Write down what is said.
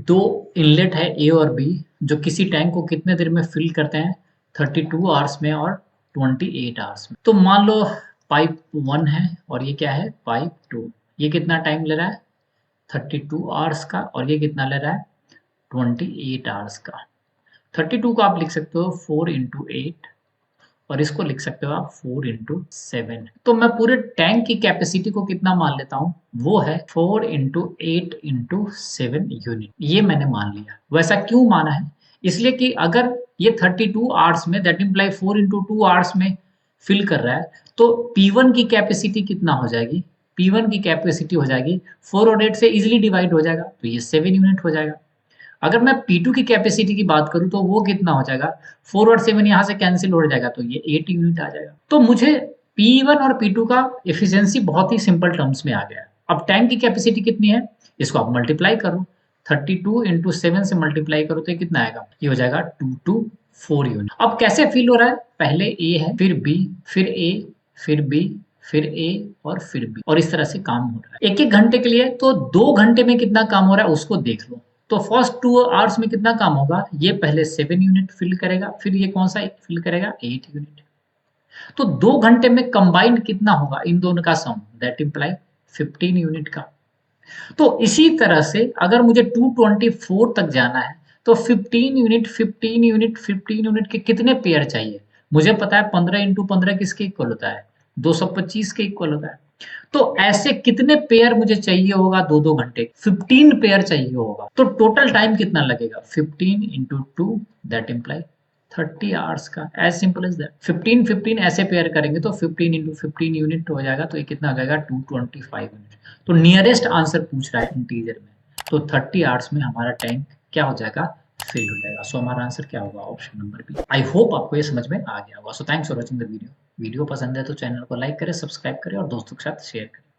दो इनलेट है ए और बी जो किसी टैंक को कितने देर में फिल करते हैं 32 आवर्स में और 28 आवर्स में। तो मान लो पाइप 1 है और ये क्या है पाइप 2। ये कितना टाइम ले रहा है 32 आवर्स का और ये कितना ले रहा है 28 आवर्स का। 32 को आप लिख सकते हो 4 इंटू 8 और इसको लिख सकते हो आप 4 इंटू 7। तो मैं पूरे टैंक की कैपेसिटी को कितना मान लेता हूँ वो है 4 इंटू 8 इंटू 7 यूनिट। ये मैंने मान लिया। वैसा क्यों माना है इसलिए कि अगर ये 32 आवर्स में दैट इम्प्लाई 4 इंटू 2 आवर्स में फिल कर रहा है तो P1 की कैपेसिटी कितना हो जाएगी P1 की कैपेसिटी हो जाएगी 4 और 8 से इजिली डिवाइड हो जाएगा तो ये 7 यूनिट हो जाएगा। अगर मैं P2 की कैपेसिटी की बात करूँ तो वो कितना हो जाएगा 4 और 7 यहाँ से कैंसिल हो जाएगा तो ये 8 यूनिट आ जाएगा। तो मुझे P1 और P2 का एफिशिएंसी बहुत ही सिंपल टर्म्स में आ गया है। अब टैंक की कैपेसिटी कितनी है इसको आप मल्टीप्लाई करो 32 इंटू 7 से मल्टीप्लाई करो तो ये कितना आएगा ये हो जाएगा 224 यूनिट। अब कैसे फिल हो रहा है पहले A है फिर B फिर A फिर B फिर A और फिर B और इस तरह से काम हो रहा है एक एक घंटे के लिए। तो 2 घंटे में कितना काम हो रहा है उसको देख लो। तो फर्स्ट 2 आवर्स में कितना काम होगा ये पहले 7 यूनिट फिल करेगा फिर ये कौन सा फिल करेगा 8 यूनिट। तो 2 घंटे में कंबाइंड कितना होगा इन दोनों का सम दैट इम्प्लाई 15 यूनिट का। तो इसी तरह से अगर मुझे 224 तक जाना है तो 15 यूनिट 15 यूनिट 15 यूनिट के कितने पेयर चाहिए मुझे पता है 15 इंटू 15 किसके इक्वल होता है 225 के इक्वल होता है। तो ऐसे कितने पेयर मुझे चाहिए होगा 2-2 घंटे 15 पेयर चाहिए होगा। तो टोटल टाइम कितना लगेगा 15 इंटू 2 दैट इम्प्लाई 30 आवर्स का। एज सिंपल एज दैट 15 15 ऐसे पेयर करेंगे तो 15 इंटू 15 यूनिट हो जाएगा तो ये कितना हो जाएगा 225 यूनिट। तो नियरेस्ट आंसर पूछ रहा है इंटीजर में तो 30 आवर्स में हमारा टैंक क्या हो जाएगा फिल हो जाएगा। सो हमारा आंसर क्या होगा option number B. I hope आपको ये समझ में आ गया होगा। So thanks for watching the video. Video पसंद है तो चैनल को लाइक करें सब्सक्राइब करें और दोस्तों के साथ शेयर करें।